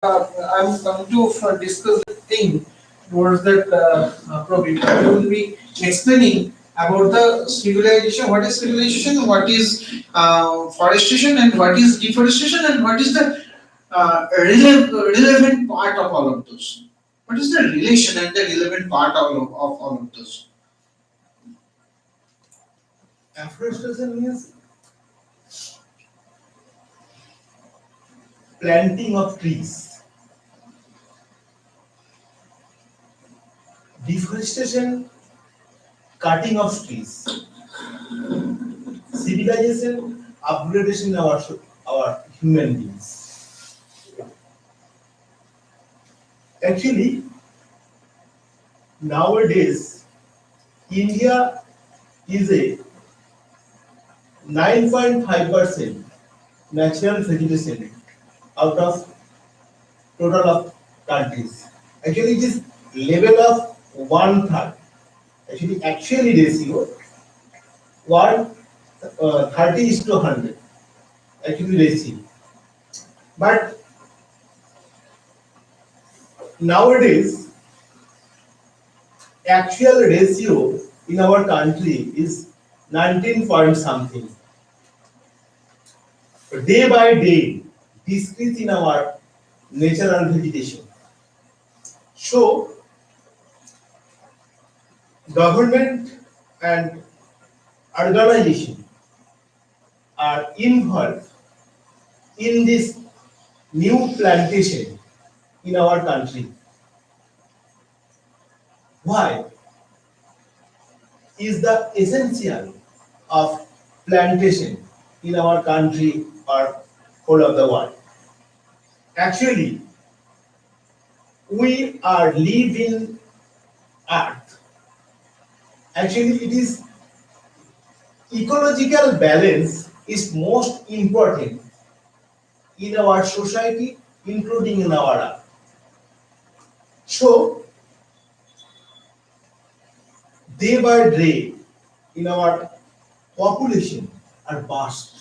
I'm come to discuss the thing towards that topic. I will be explaining about the civilization. What is civilization? What is forestation? And what is deforestation? And what is the relevant part of all of those? What is the relation and the relevant part of all of those? Afforestation means planting of trees. Deforestation, cutting of trees. Civilization, upgradation our human beings. Actually, nowadays, India is a 9.5% natural vegetation out of total of countries. Actually, it is level of 1/3. Actually ratio 30 is to 100. Actually ratio. But nowadays, actual ratio in our country is 19 point something. Day by day, decrease in our natural vegetation. So, government and organization are involved in this new plantation in our country. Why? Is the essential of plantation in our country or whole of the world. Actually, we are living earth. Actually, it is ecological balance is most important in our society, including in our earth. So, day by day, in our population are vast.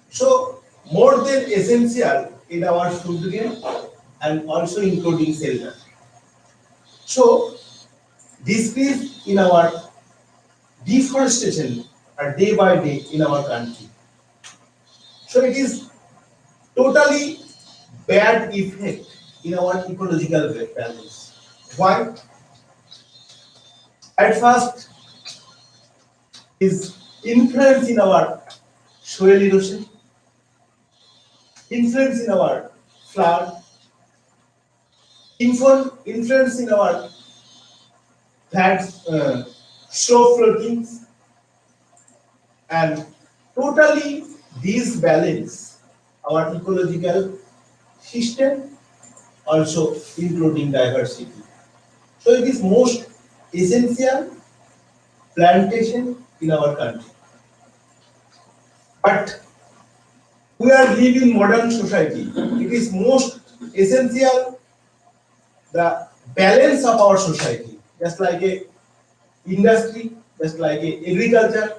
So, more than essential in our food grain and also including shelter. So, decrease in our deforestation are day by day in our country. So, it is totally bad effect in our ecological balance. Why? At first, is influence in our soil erosion, influence in our flood, influence in our slow floatings, and totally disbalance our ecological system, also including diversity. So it is most essential plantation in our country. But we are living modern society. It is most essential the balance of our society, just like a industry, just like a agriculture.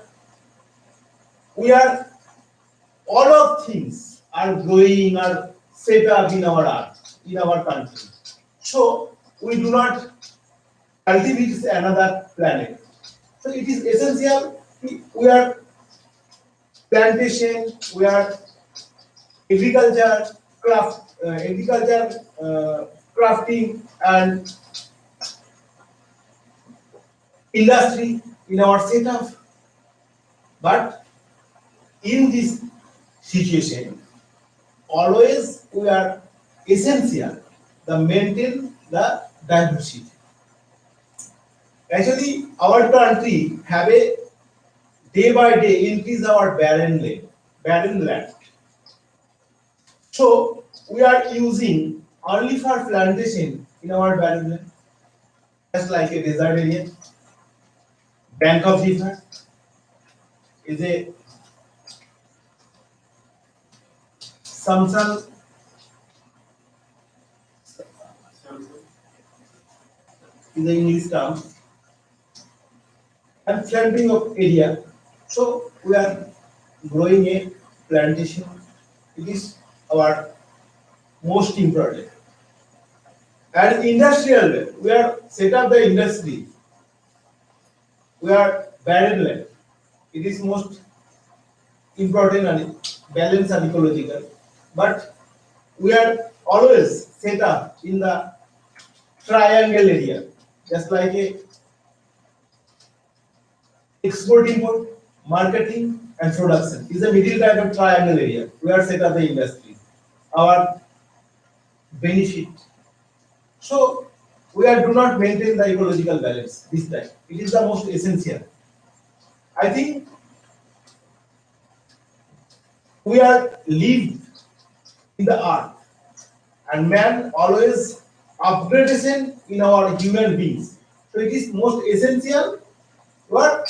We are all of things are growing, are set up in our earth, in our country. So we do not cultivate another planet. So it is essential. We are plantation, we are agriculture, crafting, and industry in our setup. But in this situation, always we are essential to maintain the diversity. Actually, our country have a day by day increase our barren land. So we are using only for plantation in our barren land, just like a desert area. Bank of river is a Samsung is the English term, and planting of area. So we are growing a plantation. It is our most important. And industrial way, we are set up the industry. We are barren land. It is most important and balanced and ecological. But we are always set up in the triangle area, just like a export, import, marketing, and production is a middle kind of triangle area. We are set up the industry, our benefit. So we are do not maintain the ecological balance this time. It is the most essential. I think we are lived in the earth, and man always upgradation in our human beings. So it is most essential to are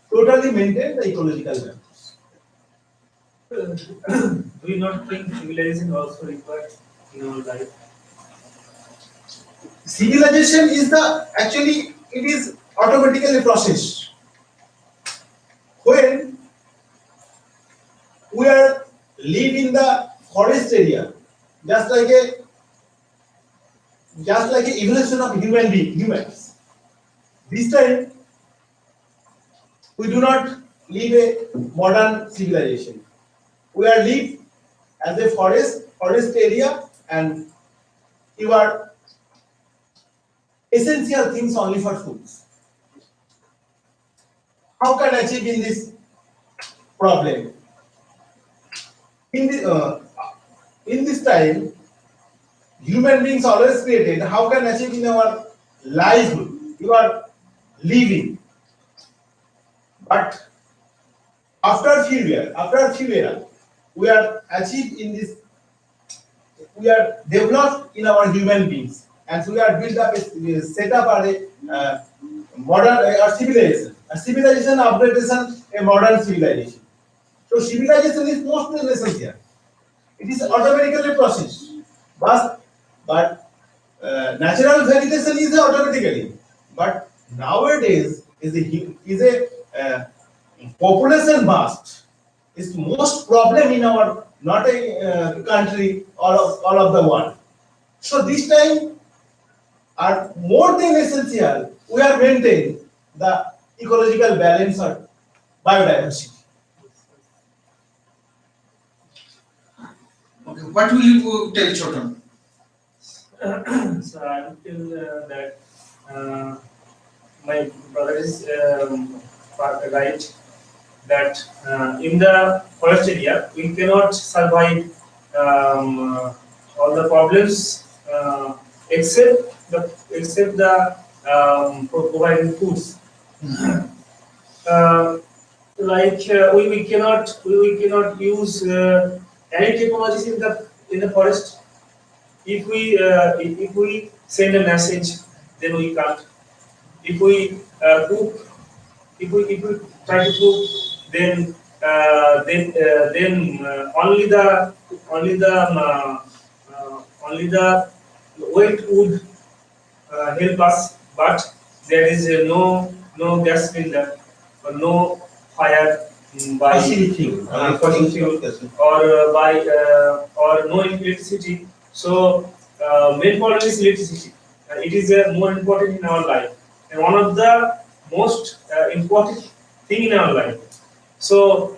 totally maintain the ecological balance. Do you not think civilization also required in our life? Civilization is the actually it is automatically process. When we are live in the forest area, just like a evolution of humans. This time we do not live a modern civilization. We are live as a forest area, and you are essential things only for foods. How can achieve in this problem? In this time, human beings always created. How can achieve in our livelihood? You are living, but after few years, we are achieved in this. We are developed in our human beings, and so we are built up, set up a modern civilization. A civilization upgradation, a modern civilization. So civilization is most essential. It is automatically processed, but natural vegetation is automatically. But nowadays is a population burst. Is most problem in our not a country all of the world. So this time are more than essential. We are maintaining the ecological balance or biodiversity. Okay, what will you tell Chotan? So I would tell that my brother is right that in the forest area we cannot survive all the problems except the providing foods. We cannot use any technologies in the forest. If we send a message, then we can't. If we cook, if we try to cook, then only the weight would help us, but there is no gas cylinder or no fire by fossil fuel or no electricity. So main problem is electricity. It is more important in our life, and one of the most important thing in our life. So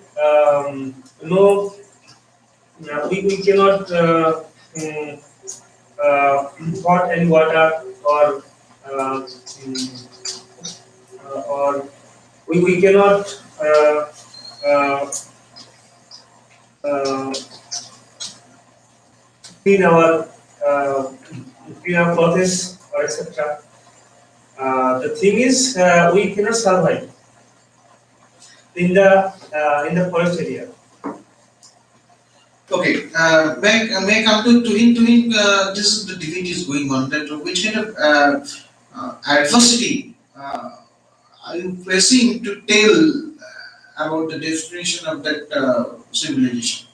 no, we cannot hot any water uh, or we cannot uh, clean our clothes or etc. The thing is, we cannot survive in the forest area. Okay, may I come to Tuhin. This is the debate is going on. That which kind of adversity are you facing to tell about the definition of that civilization?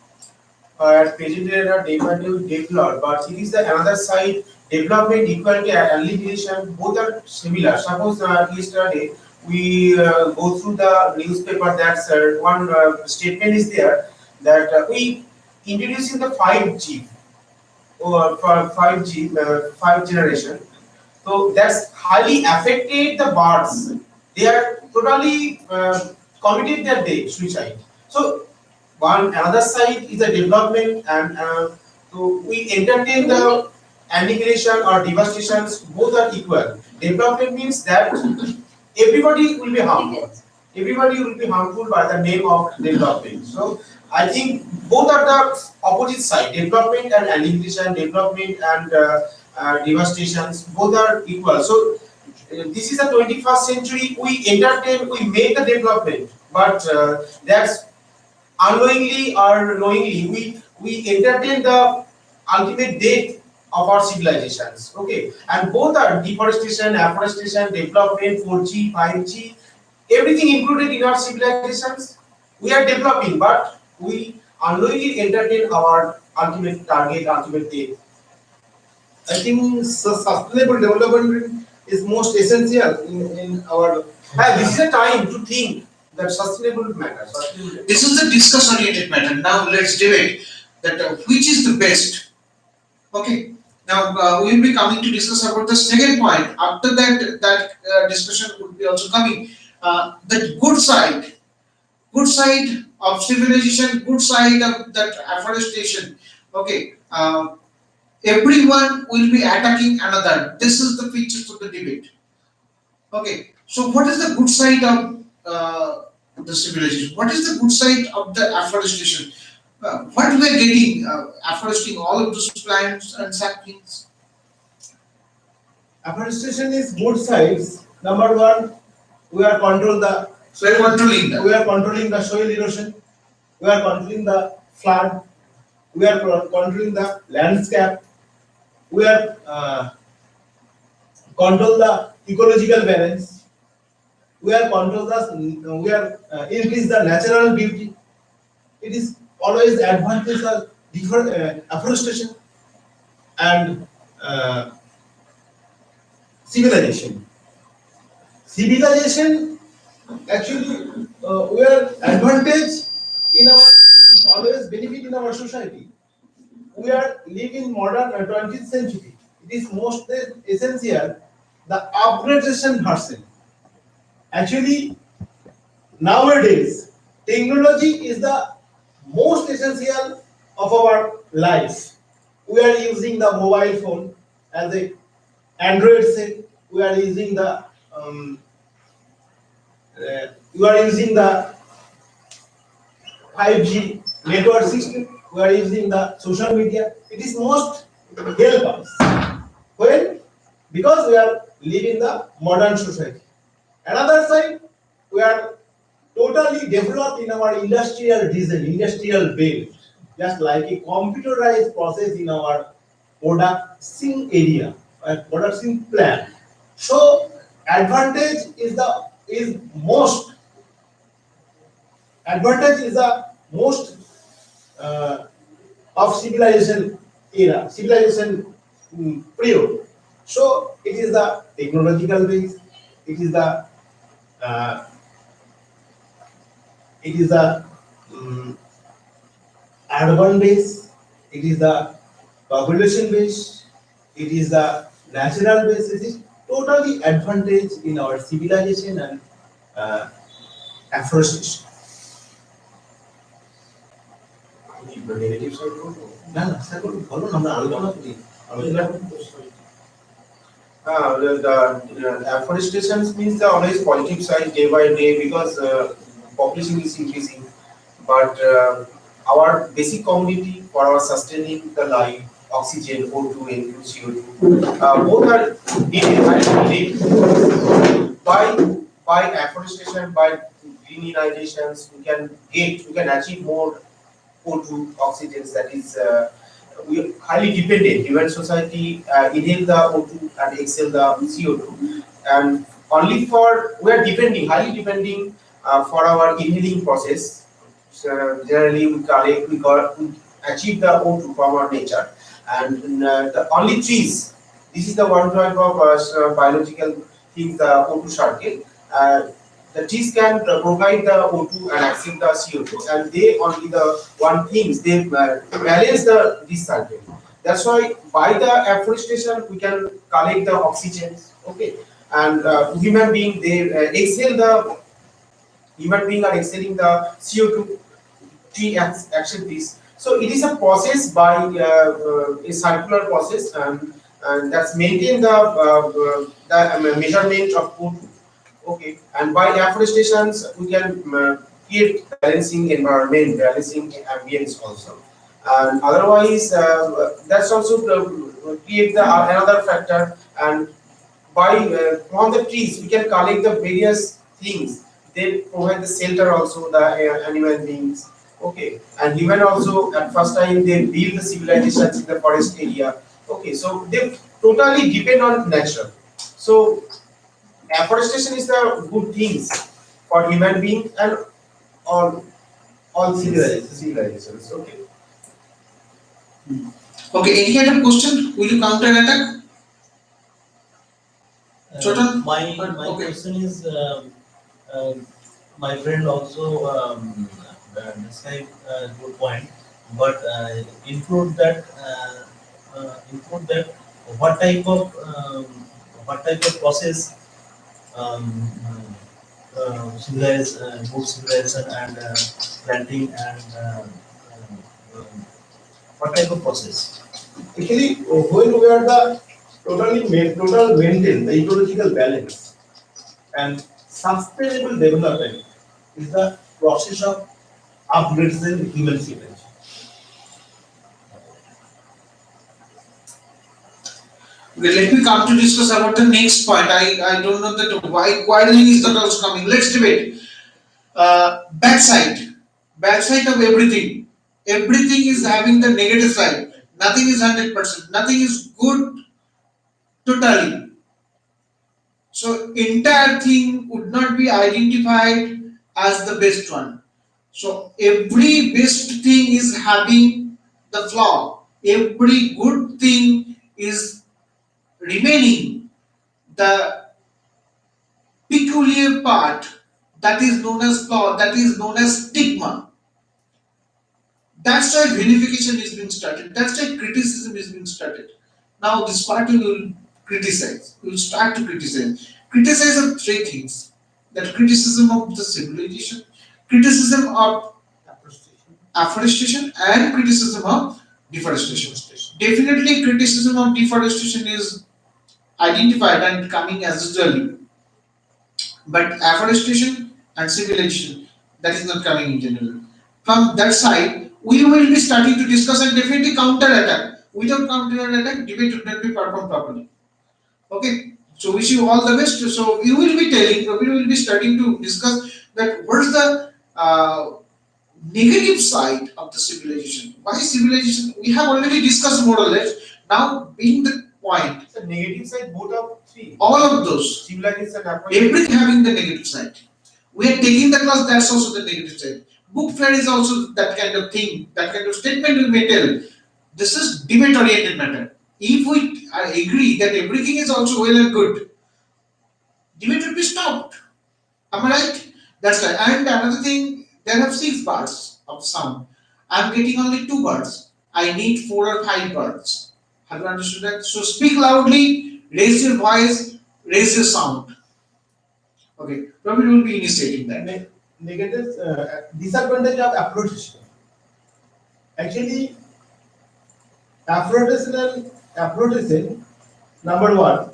At present era day by day developed, but it is the another side development equality and alleviation both are similar. Suppose yesterday we go through the newspaper that one statement is there that we introducing the 5G. or for 5G, 5 generation. So that's highly affected the birds. They are totally committed their day suicide. So one another side is the development, and so we entertain the annihilation or devastations. Both are equal. Development means that everybody will be harmful. Everybody will be harmful by the name of development. So I think both are the opposite side. Development and annihilation, development and devastations, both are equal. So this is the 21st century. We entertain, we make the development, but that's unknowingly or knowingly we entertain the ultimate death of our civilizations. Okay, and both are deforestation, afforestation, development, 4G, 5G, everything included in our civilizations. We are developing, but we unknowingly entertain our ultimate target, ultimate death. I think sustainable development is most essential in our. And this is a time to think that sustainable matters. This is the discuss oriented matter. Now let's debate that which is the best. Okay. Now we will be coming to discuss about the second point. After that discussion would be also coming. The good side of civilization, good side of that afforestation. Okay. Everyone will be attacking another. This is the features of the debate. Okay. So what is the good side of the civilization? What is the good side of the afforestation? What we are getting afforesting all of those plants and saplings? Afforestation is both sides. Number one, we are control the So we are controlling that. we are controlling the soil erosion. We are controlling the flood. We are controlling the landscape. We are control the ecological balance. We are control the increase the natural beauty. It is always advantage of afforestation and civilization. Civilization actually we are advantage in our always benefit in our society. We are living modern 20th century. It is most essential the upgradation version. Actually, nowadays technology is the most essential of our life. We are using the mobile phone as a Android set. We are using the we are using the 5G network system. We are using the social media. It is most help us. When? Because we are living the modern society. Another side, we are totally developed in our industrial design, industrial belt, just like a computerized process in our production area, production plant. So advantage is most of civilization era, civilization period. So it is the technological base, it is the urban base, it is the population base, it is the natural base. It is totally advantage in our civilization and afforestation. Negative side also. না না sir বলুন আমরা আলোচনা করি The afforestation means the always positive side day by day, because population is increasing, but our basic commodity for our sustaining the life, oxygen, O2, N2, CO2, both are needed by afforestation, by greenizations. We can achieve more O2 oxygens. That is we are highly dependent. Human society inhale the O2 and exhale the CO2, and only for we are highly depending for our inhaling process. So generally, we achieve the O2 from our nature, and the only trees. This is the one type of biological thing, the O2 circle. The trees can provide the O2 and accept the CO2, and they only the one things they balance this cycle. That's why by the afforestation we can collect the oxygen. Okay, and human being they exhale the human being are exhaling the CO2 tree action piece. So it is a process by a circular process, and that's maintain the measurement of O2. Okay, and by afforestations we can create balancing environment, balancing ambience also, and otherwise that's also create the another factor. And by from the trees we can collect the various things. They provide the shelter also the animal beings. Okay, and human also at first time they build the civilizations in the forest area. Okay, so they totally depend on nature. So afforestation is the good things for human being and all civilizations. Okay. Okay, any kind of question? Will you counter attack? Chotan? My Okay. question is, my friend also described a good point, but include that what type of process good civilization and planting and what type of process? Actually, when we are the total maintain the ecological balance and sustainable development is the process of upgrading human civilization. Okay, let me come to discuss about the next point. I don't know that why is that also coming. Let's debate. Backside. Backside of everything. Everything is having the negative side. Nothing is 100%. Nothing is good totally. So entire thing would not be identified as the best one. So every best thing is having the flaw. Every good thing is remaining the peculiar part, that is known as flaw, that is known as stigma. That's why vilification is being started. That's why criticism is being started. Now this part we will criticize. We will start to criticize. Criticize of three things. That criticism of the civilization, criticism of afforestation, and criticism of deforestation. Definitely criticism of deforestation is identified and coming as usually. But afforestation and civilization, that is not coming in general. From that side, we will be starting to discuss and definitely counter attack. Without counter attack, debate will not be performed properly. Okay, so wish you all the best. So we will be we will be starting to discuss that what is the negative side of the civilization. Why civilization? We have already discussed more or less. Now, being the point, It's a negative side both of three. all of those, Civilization and afforestation. everything having the negative side. We are taking the class, that's also the negative side. Book fair is also that kind of thing, that kind of statement we may tell. This is debate oriented matter. If we agree that everything is also well and good, debate will be stopped. Am I right? That's right. And another thing, there have 6 bars of sound. I'm getting only 2 bars. I need 4 or 5 bars. Have you understood that? So speak loudly, raise your voice, raise your sound. Okay, Ravi will be initiating that. Negative disadvantage of afforestation. Actually, afforestation, number one,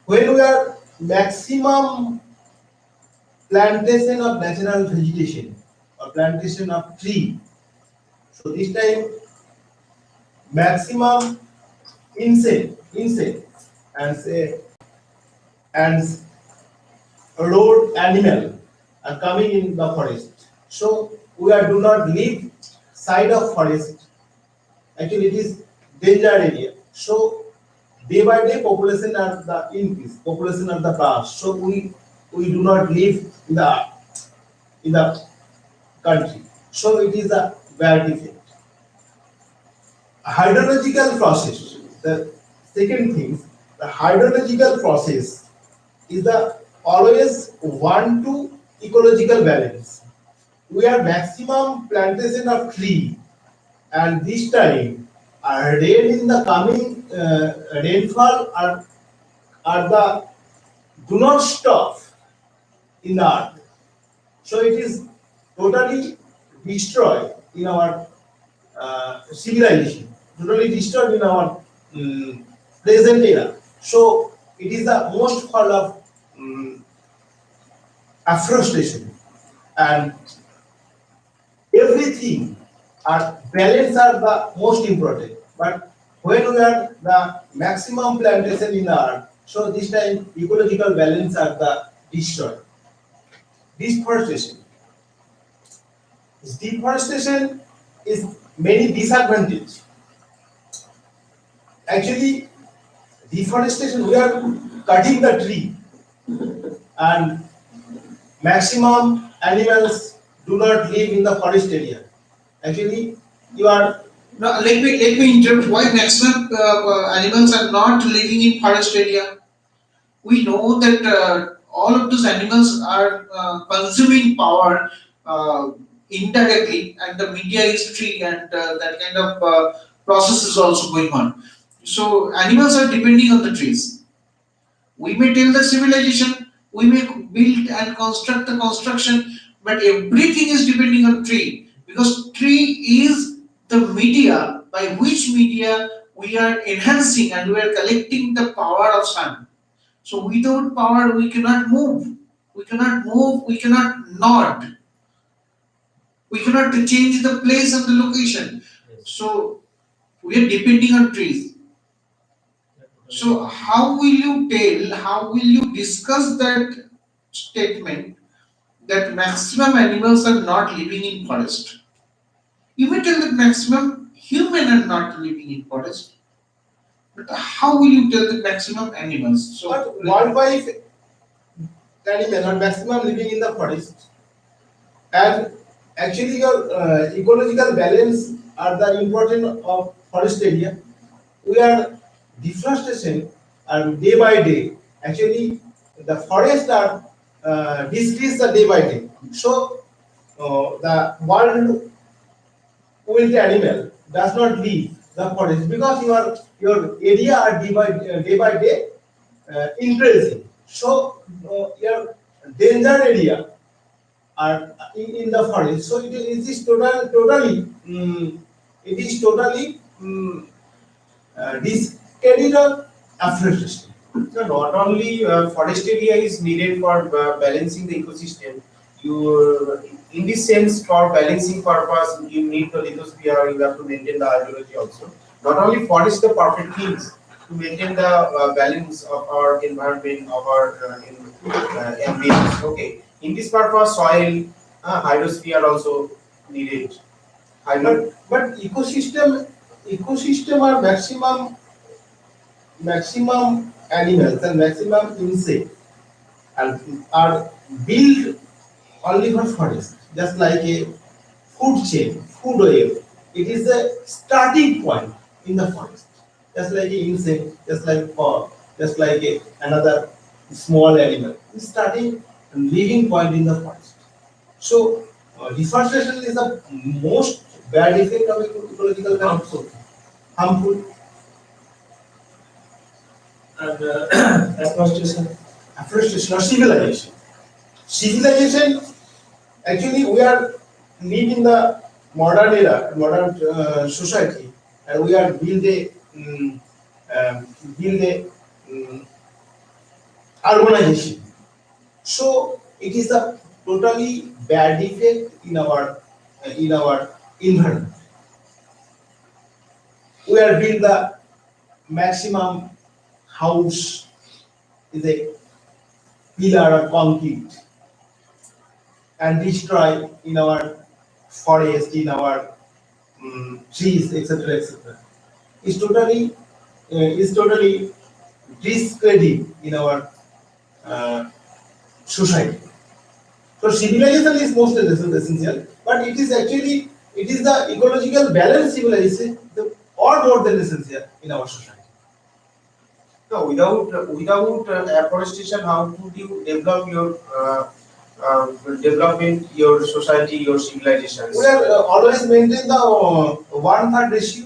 when we are maximum plantation of natural vegetation or plantation of tree, so this time maximum insect and say and road animal are coming in the forest. So we are do not leave side of forest. Actually, it is danger area. So day by day population are the increase, population of the past. So we do not live in the country. So it is a bad effect. Hydrological process. The second thing, the hydrological process is the always one to ecological balance. We are maximum plantation of tree and this time rain in the coming rainfall are the do not stop in the earth. So it is totally destroyed in our civilization, totally destroyed in our present era. So it is the most fall of afforestation, and everything are balance are the most important. But when we are the maximum plantation in the earth, so this time ecological balance are the destroyed. Deforestation. Deforestation is many disadvantage. Actually, deforestation we are cutting the tree, and maximum animals do not live in the forest area. Actually, you are Now, let me interrupt. Why maximum animals are not living in forest area? We know that all of those animals are consuming power indirectly, and the media is tree, and that kind of process is also going on. So animals are depending on the trees. We may tell the civilization, we may build and construct the construction, but everything is depending on tree, because tree is the media by which media we are enhancing and we are collecting the power of sun. So without power, we cannot move. We cannot move. We cannot nod. We cannot change the place and the location. Yes. So we are depending on trees. So how will you tell? How will you discuss that statement that maximum animals are not living in forest? You may tell that maximum human are not living in forest. But how will you tell the maximum animals? So but worldwide animal are maximum living in the forest, and actually your ecological balance are the important of forest area. We are deforestation, and day by day actually the forests are decrease the day by day. So the world wild animal does not leave the forest because your area are day by day increasing. So your danger area are in the forest. So it is totally it is totally discredit of afforestation. So not only forest area is needed for balancing the ecosystem, in this sense for balancing purpose you need the lithosphere, you have to maintain the hydrology also. Not only forest the perfect things to maintain the balance of our environment, of our ambience. Okay, in this purpose soil, hydrosphere also needed. Hydro. But ecosystem are maximum animals and maximum insect and are built only for forest, just like a food chain, food web. It is a starting point in the forest, just like a insect, just like frog, just like another small animal. It's starting and living point in the forest. So deforestation is the most bad effect of ecological harmful. Harmful. And afforestation. Afforestation or civilization. Civilization, actually, we are live in the modern era, modern society, and we are build a urbanization. So it is a totally bad effect in our environment. We are build the maximum house is a pillar of concrete and destroy in our forest, in our trees, etc., etc. Is totally discredit in our society. So civilization is most essential, but it is actually it is the ecological balance civilization or more than essential in our society. No, without afforestation, how would you develop your development, your society, your civilizations? We are always maintain the 1/3 ratio.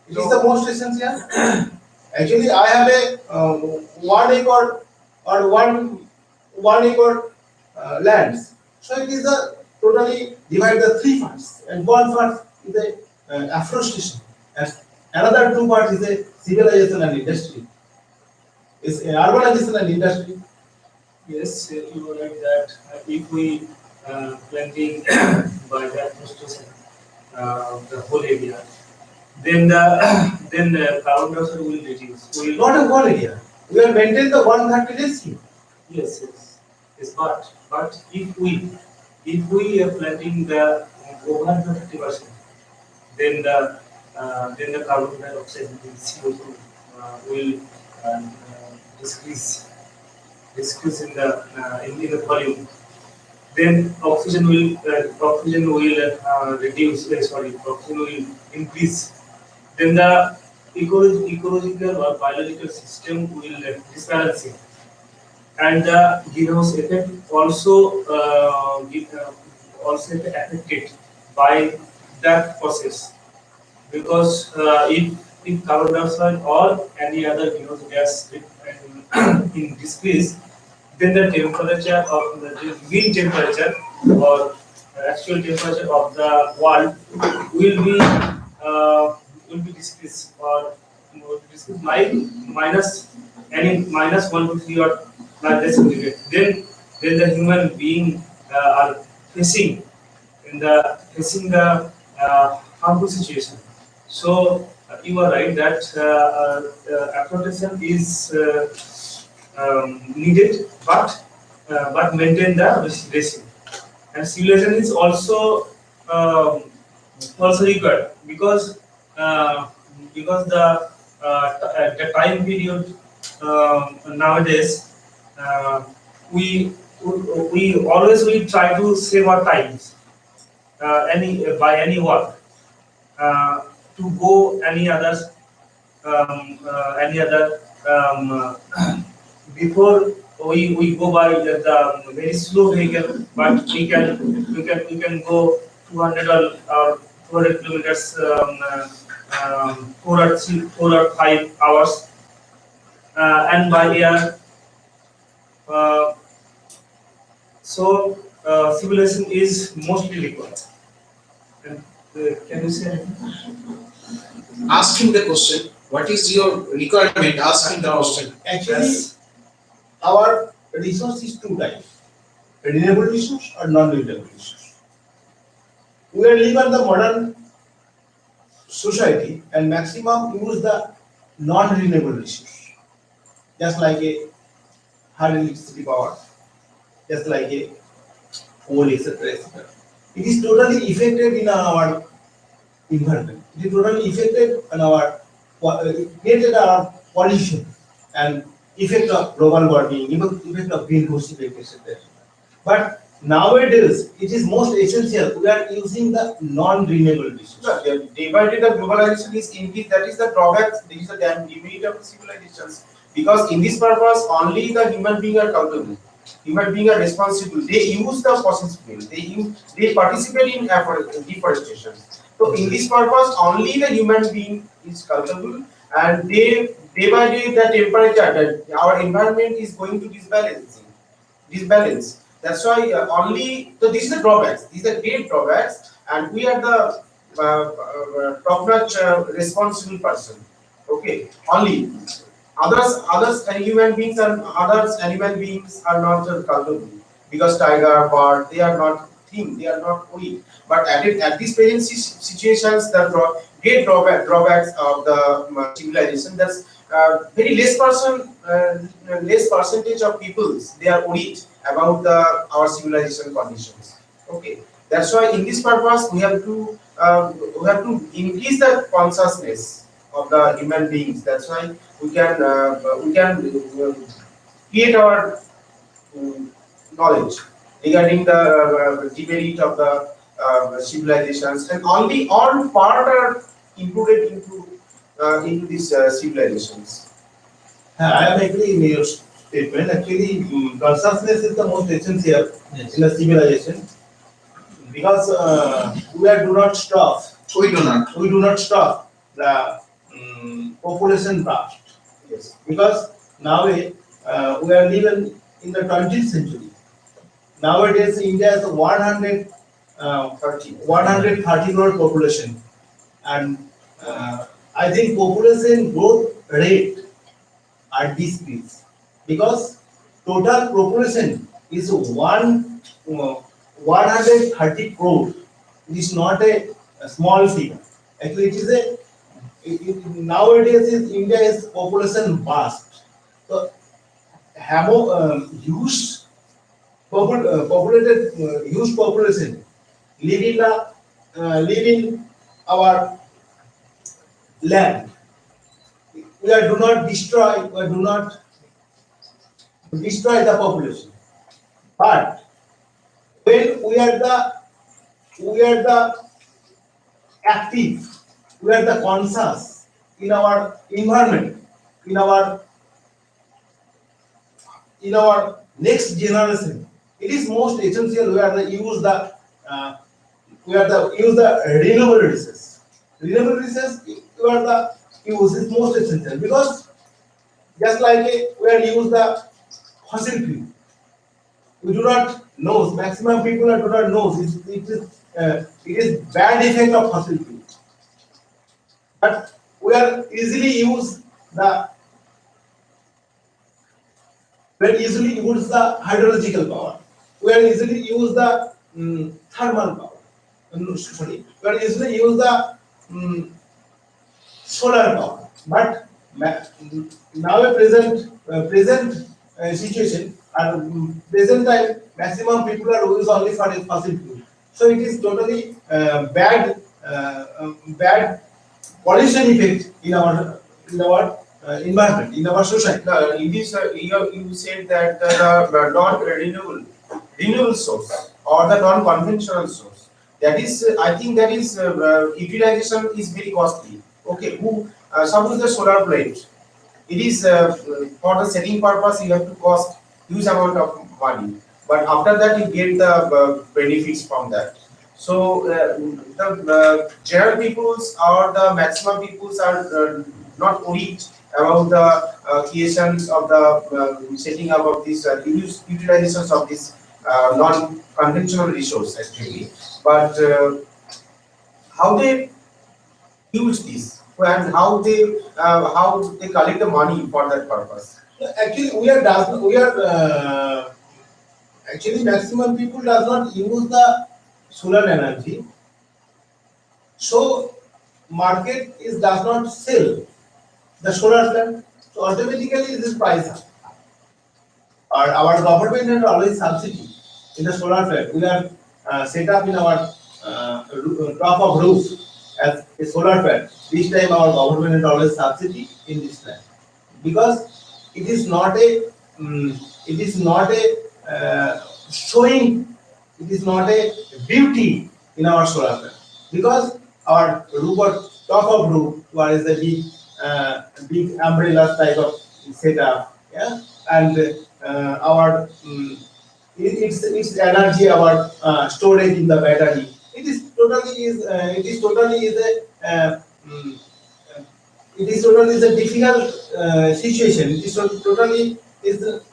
It is the most essential. Actually, I have a 1 acre or one acre lands. So it is a totally divide the 3 parts, and 1 part is a afforestation, and another 2 parts is a civilization and industry. Is urbanization and industry. Yes, you are right that if we planting by the afforestation the whole area, then the then the carbon dioxide will reduce. Will Not a whole area. We are maintain the 1/30 ratio. yes, yes, yes. But if we are planting the over the 30%, then the carbon dioxide will CO2 will decrease in the volume. Then oxygen will reduce. Oxygen will increase. Then the ecological or biological system will disbalancing, and the greenhouse effect also also affected by that process, because if carbon dioxide or any other greenhouse gas in decrease, then the temperature of the mean temperature or actual temperature of the world will be decreased, or decreased by minus any minus 1 to 3 or like less centigrade. Then the human being are facing the harmful situation. So you are right that afforestation is needed, but maintain the ratio. And civilization is also required, because the time period nowadays, we always we try to save our times any work to go any other before we go by the very slow vehicle, but we can go 200 or 200 kilometers 4 or 5 hours, and by air. Uh, so civilization is mostly required. And, can you say anything? Ask him the question. What is your requirement? Ask him the question. Actually, Yes. our resource is 2 types: renewable resource or non-renewable resource. We are living in the modern society and maximum use the non-renewable resource, just like a hydroelectricity power, just like a coal, etc., etc. It is totally effective in our environment. It is totally effective on our created our pollution and effect of global warming, even effect of greenhouse effect, etc. But nowadays, it is most essential. We are using the non-renewable resources. No, day by day the globalization is increased. That is the drawback. This is the demerit of civilizations. Because in this purpose, only the human being are culpable. Human being are responsible. They use the fossil fuel. They participate in deforestation. So in this purpose, only the human being is culpable, and day by day the temperature, our environment is going to disbalance. That's why only, so this is the drawbacks. These are great drawbacks, and we are the top-notch responsible person. Okay, only others human beings and others animal beings are not culpable, because tiger, bird, they are not thing, they are not weak. But at these present situations, the great drawbacks of the civilization, that's very less percentage of peoples they are worried about our civilization conditions. Okay, that's why in this purpose we have to increase the consciousness of the human beings. That's why we can create our knowledge regarding the demerit of the civilizations, and only all part are included into these civilizations. I am agree in your statement. Actually, consciousness is the most essential Yes. in a civilization because do not stop. We do not. We do not stop the population blast. Yes. Because now we are living in the 20th century. Nowadays, India has 130 crore population, and I think population growth rate are decreased because total population is 130 crore. It is not a small figure. Actually, it is nowadays India is population vast. So, have huge populated huge population live in our land. Do not destroy or do not destroy the population. But when we are the active, we are the conscious in our environment, in our next generation. It is most essential we are the use the renewable resources. Renewable resources we are the use is most essential because just like we are use the fossil fuel. We do not know. Maximum people do not know. It is bad effect of fossil fuel. But we are easily use the hydrological power. We are easily use the thermal power. Sorry, we are easily use the solar power. But now a present situation and present time maximum people are use only for fossil fuel. So it is totally bad pollution effect in our environment, in our society. It is, you said that the non-renewable source or the non-conventional source. That is, I think that is utilization is very costly. Okay, suppose the solar plate, it is for the setting purpose you have to cost huge amount of money, but after that you get the benefits from that. So the general peoples or the maximum peoples are not worried about the creations of the setting up of this utilizations of this non-conventional resource actually, but how they use this and how they collect the money for that purpose. Actually, actually maximum people does not use the solar energy. So market does not sell the solar plant. So automatically this price up. Our government has always subsidy in the solar plant. We are set up in our top of roof as a solar plant. This time our government has always subsidy in this plant because it is not a showing. It is not a beauty in our solar plant because our roof or top of roof, what is the big umbrella type of setup, yeah, and our its energy, our storage in the battery. It is totally a difficult situation. It is totally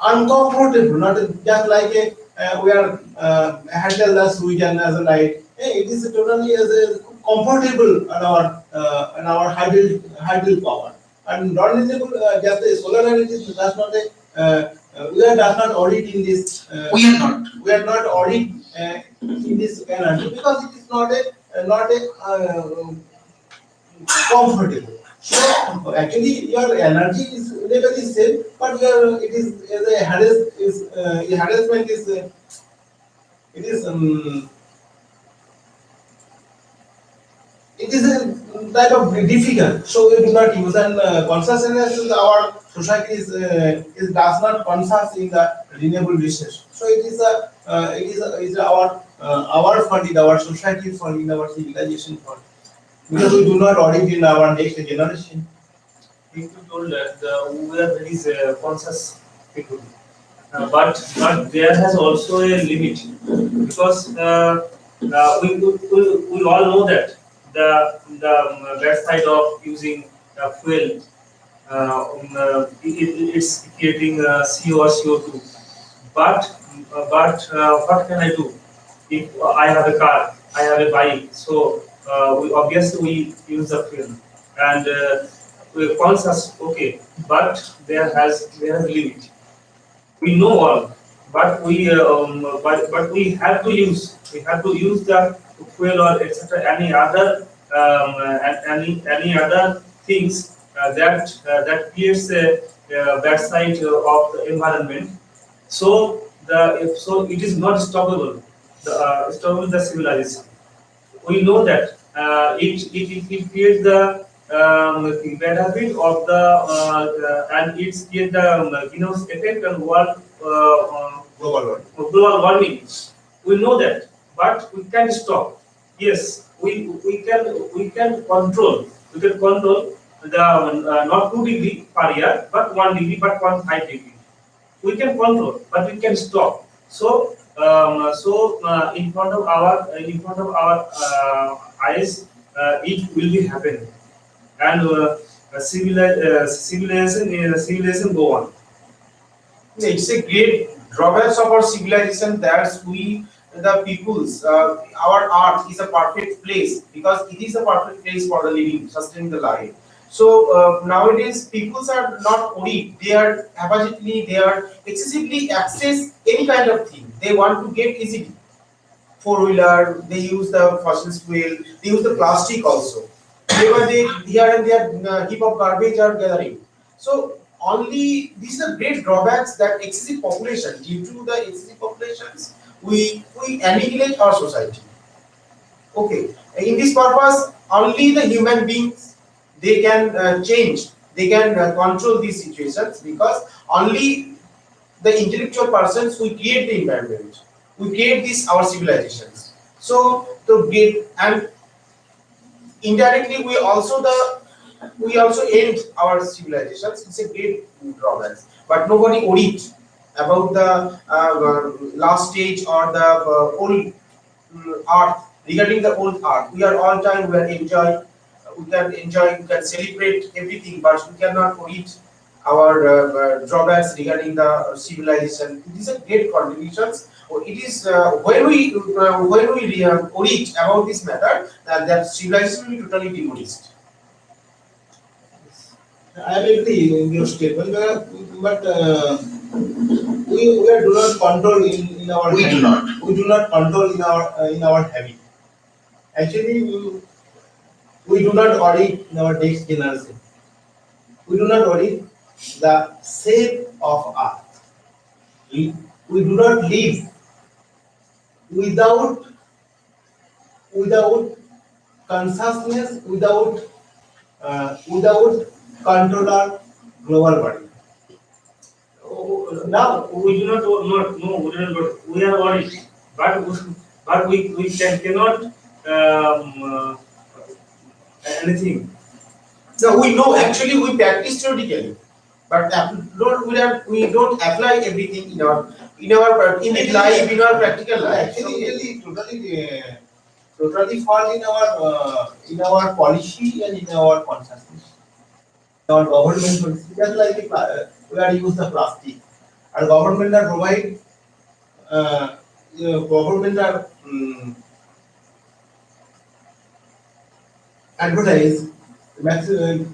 uncomfortable. Not just like we are handle the switch and as a light. It is totally as a comfortable on our hydel power. And non-renewable just a solar energy does not we are does not audit in this. We are not. We are not audit in this energy because it is not a comfortable. So actually your energy is level is same, but it is the harassment is it is a type of difficult. So we do not use, and consciousness in our society is does not conscious in the renewable resource. So it is our fund, our society fund, our civilization fund. Because we do not audit in our next generation. You told that we are very conscious it would be. But there has also a limit because we all know that the bad side of using fuel it's creating CO or CO2. But what can I do? If I have a car, I have a bike, so we obviously we use the fuel and we conscious okay, but there has limit. We know all, but we have to use the fuel or etc. Any other any other things that creates a bad side of the environment. So so it is not stoppable. Stoppable the civilization. We know that it creates the bad habit of the and it's create the greenhouse effect and world global warming. We know that, but we can stop. Yes, we can control. We can control the not 2 degree per year, but 1 degree, but 1.5 degree. We can control, but we can stop. So in front of our eyes, it will be happening, and civilization go on. It's a great drawbacks of our civilization that we, the peoples, our earth is a perfect place because it is a perfect place for the living, sustaining the life. So nowadays, peoples are not worried. They are haphazardly, they are excessively access any kind of thing. They want to get easily. Four-wheeler, they use the fossil fuel, they use the plastic also. They here and there heap of garbage are gathering. So only these are great drawbacks that excessive population. Due to the excessive populations, we annihilate our society. Okay, in this purpose, only the human beings they can change, they can control these situations because only the intellectual persons we create the environment, we create this our civilizations. So to get and indirectly we also end our civilizations. It's a great drawback, but nobody worried about the last stage or the old earth. Regarding the old earth, we are all time we are enjoy, we can celebrate everything, but we cannot worry our drawbacks regarding the civilization. It is a great contributions. It is when we worry about this matter that civilization will be totally demolished. I agree in your statement, but we do not control in our We do habit. not. We do not control in our habit. Actually, we do not worry in our next generation. We do not worry the shape of earth. We do not live without without consciousness, without controller global body. Now we do not no we do not we are worried, but we cannot anything. No, we know actually we practice theoretically, but we don't apply everything in our in the life in our practical life. Actually, totally fall in our policy and in our consciousness. Our government policy, just like we are use the plastic. Our government are provide, government are advertise. The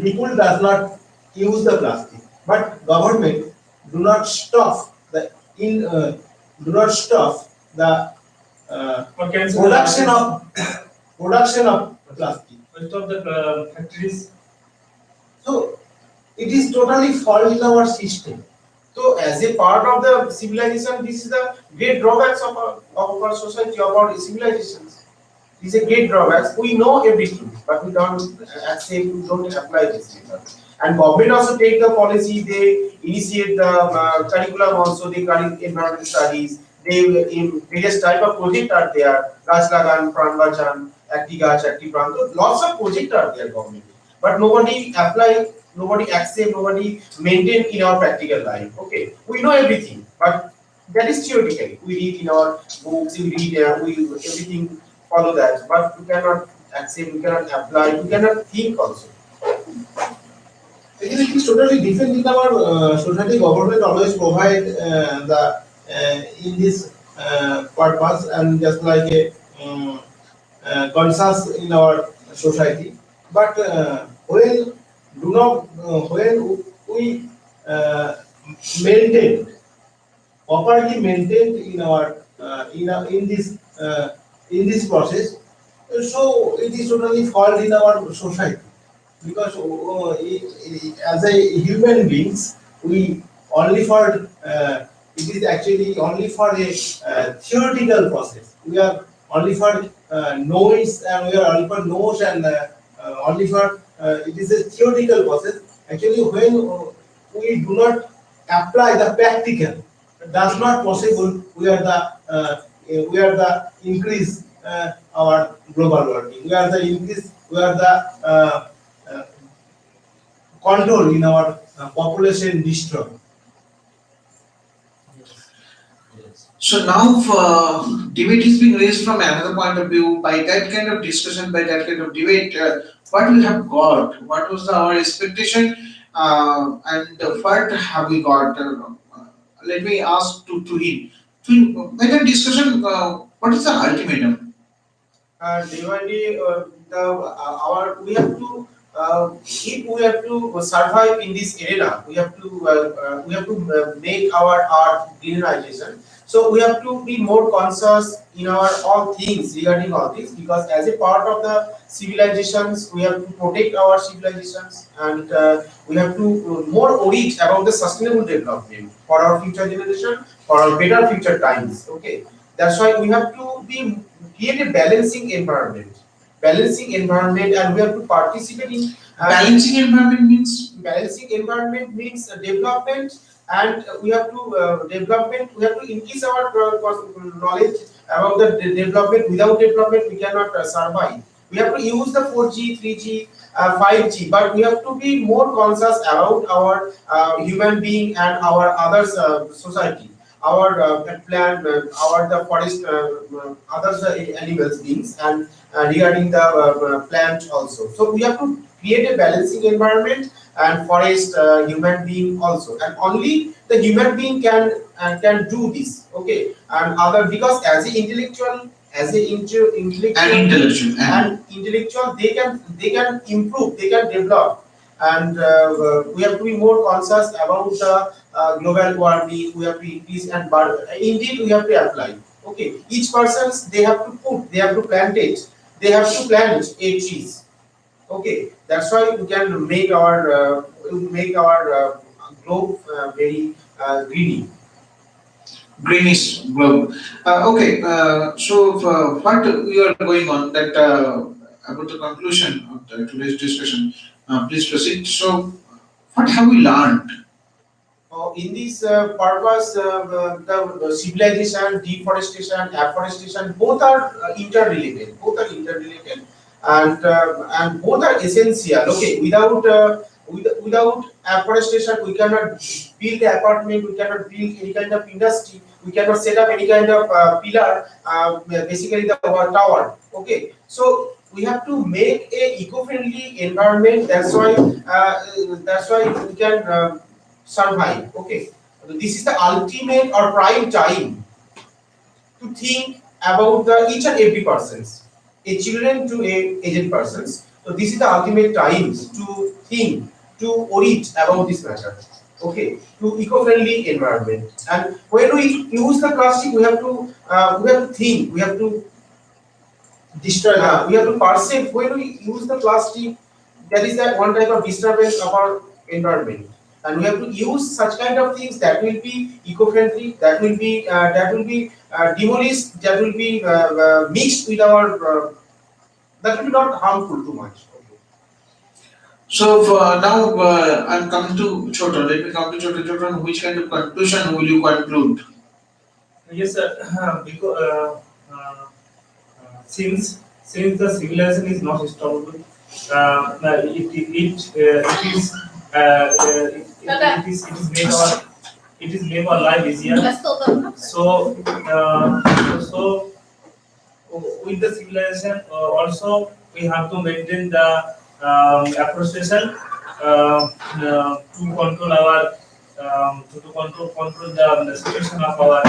people does not use the plastic, but government do not stop the do not stop the Or cancel production of plastic. most of the factories. So it is totally fall in our system. So as a part of the civilization, this is the great drawbacks of our society, of our civilizations. This is a great drawbacks. We know everything, but we don't accept, we don't apply this. And government also take the policy, they initiate the curriculum also, they conduct environmental studies, they in various type of project are there, Gach Lagan, Pran Bachan, Acti Gach, Acti Pran, so lots of projects are there government. But nobody apply nobody accept, nobody maintain in our practical life. Okay, we know everything, but that is theoretically. We read in our books, we read, we everything follow that, but we cannot accept, we cannot apply, we cannot think also. Again, it is totally different in our society. Government always provide the in this purpose and just like a conscious in our society. But when we maintain properly maintained in our in this process, so it is totally fault in our society because as a human beings we only for it is actually only for a theoretical process. We are only for noise and we are only for notes and only for it is a theoretical process. Actually, when we do not apply the practical, that's not possible. We are the increase our global warming. We are the increase. We are the uh, control in our population destroy. Yes. So now debate is being raised from another point of view. By that kind of discussion, by that kind of debate, what we have got, what was our expectation, and what have we got? Let me ask to him. By that discussion, what is the ultimatum? Day by day, our we have to if we have to survive in this arena, we have to make our art greenerization. So we have to be more conscious in our all things regarding all this, because as a part of the civilizations, we have to protect our civilizations, and we have to more worried about the sustainable development for our future generation, for our better future times. Okay, that's why we have to be create a balancing environment, and we have to participate in balancing environment means development, and we have to development, we have to increase our knowledge about the development. Without development we cannot survive. We have to use the 4G, 3G, 5G, but we have to be more conscious about our human being and our others society, our plant, our the forest, others animals beings, and regarding the plant also. So we have to create a balancing environment and forest human being also, and only the human being can do this. Okay, and other, because as a intellectual, intellectual, they can improve, they can develop, and we have to be more conscious about the global warming. We have to increase, and but indeed we have to apply. Okay, each persons they have to put, they have to plant it, they have to plant a trees. Okay, that's why we can make our globe very greeny. Greenish globe. Okay, so what we are going on that about the conclusion of today's discussion. Please proceed. So, what have we learned? In this purpose, the civilization, deforestation, afforestation, both are interrelated. Both are interrelated, and both are essential. Okay, without afforestation, we cannot build an apartment, we cannot build any kind of industry, we cannot set up any kind of pillar, basically the tower. Okay, so we have to make a eco-friendly environment. That's why we can survive. Okay, this is the ultimate or prime time to think about the each and every persons, a children to a aged persons. So this is the ultimate times to think, to worry about this matter. Okay, to eco-friendly environment. And when we use the plastic, we have to think, we have to destroy, we have to perceive. When we use the plastic, that is that one type of disturbance of our environment, and we have to use such kind of things that will be eco-friendly, that will be demolished, that will be mixed with our that will be not harmful too much. Okay. So now I'm coming to Chota. Let me come to Chota. Chota, which kind of conclusion will you conclude? Yes, sir. Because since the civilization is not stoppable, it is it is made our life easier. So, so with the civilization, also we have to maintain the afforestation to control our control the situation of our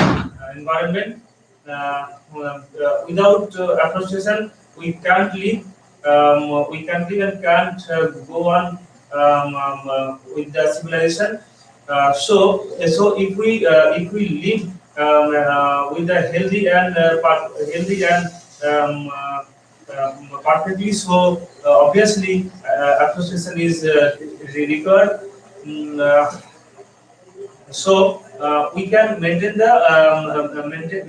environment. Without afforestation, we can't live. We can't live and can't go on with the civilization. So if we live with a healthy and healthy and perfectly, so obviously afforestation is required. We can maintain the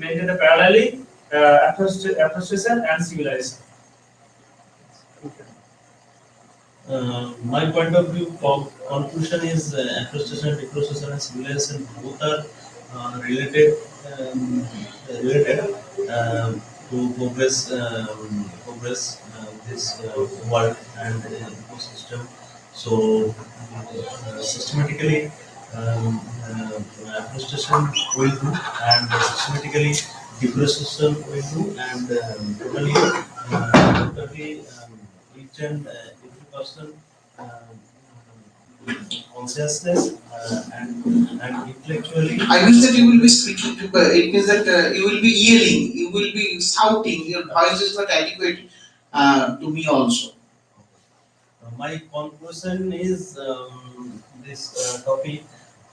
maintain the parallelly afforestation and civilization. My point of view, conclusion is afforestation, deforestation, and civilization both are related, related to progress this world and ecosystem. So systematically, afforestation will do, and systematically deforestation will do, and totally each and every person consciousness and intellectually. I wish that you will be speaking to, it means that you will be yelling, you will be shouting, your voice is not adequate to me also. My conclusion is this topic.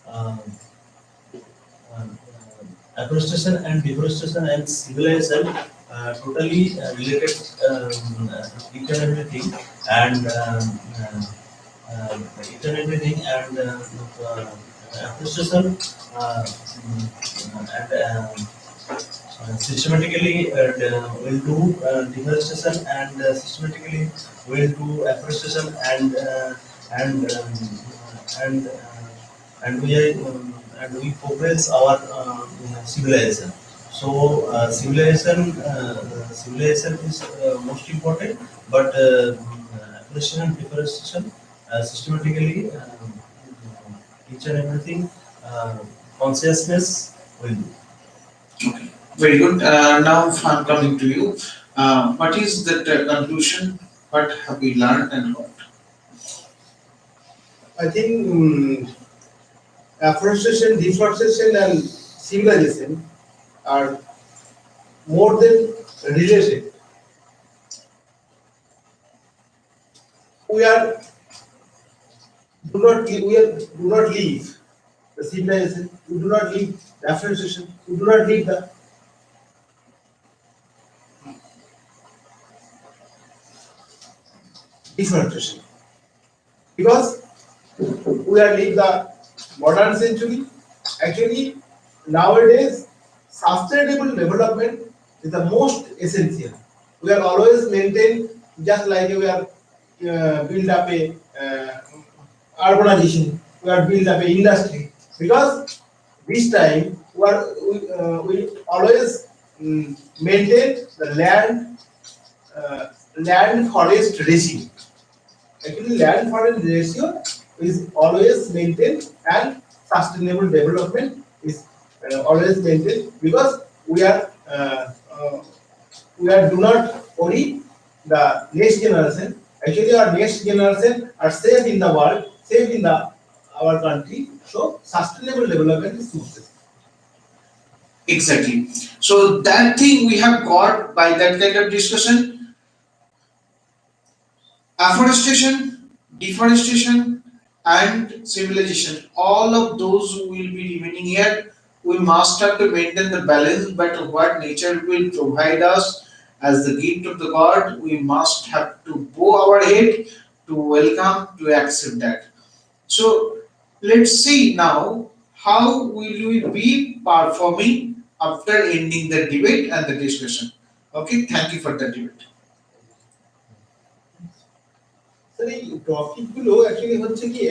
Um, Afforestation and deforestation and civilization totally related each and everything, and each and everything, and afforestation and systematically will do deforestation, and systematically will do afforestation, and and and we are and we progress our civilization. So civilization is most important, but afforestation and deforestation systematically each and everything consciousness will do. Okay, very good. Now I'm coming to you. What is the conclusion? What have we learned and what? I think afforestation, deforestation, and civilization are more than related. We are do not leave the civilization. We do not leave the afforestation. We do not leave the deforestation because we are leave the modern century. Actually, nowadays, sustainable development is the most essential. We are always maintain, just like we are build up a urbanization. We are build up a industry because this time we always maintain the land forest ratio. Actually, land forest ratio is always maintained, and sustainable development is always maintained because we are do not worry the next generation. Actually, our next generation are safe in the world, safe in the our country. So, sustainable development is success. Exactly. So that thing we have got by that kind of discussion. Afforestation, deforestation, and civilization. All of those will be remaining here. We must have to maintain the balance, but what nature will provide us as the gift of the God, we must have to bow our head to welcome, to accept that. So let's see now how will we be performing after ending the debate and the discussion. Okay, thank you for the debate. So, এই topic গুলো actually হচ্ছে কি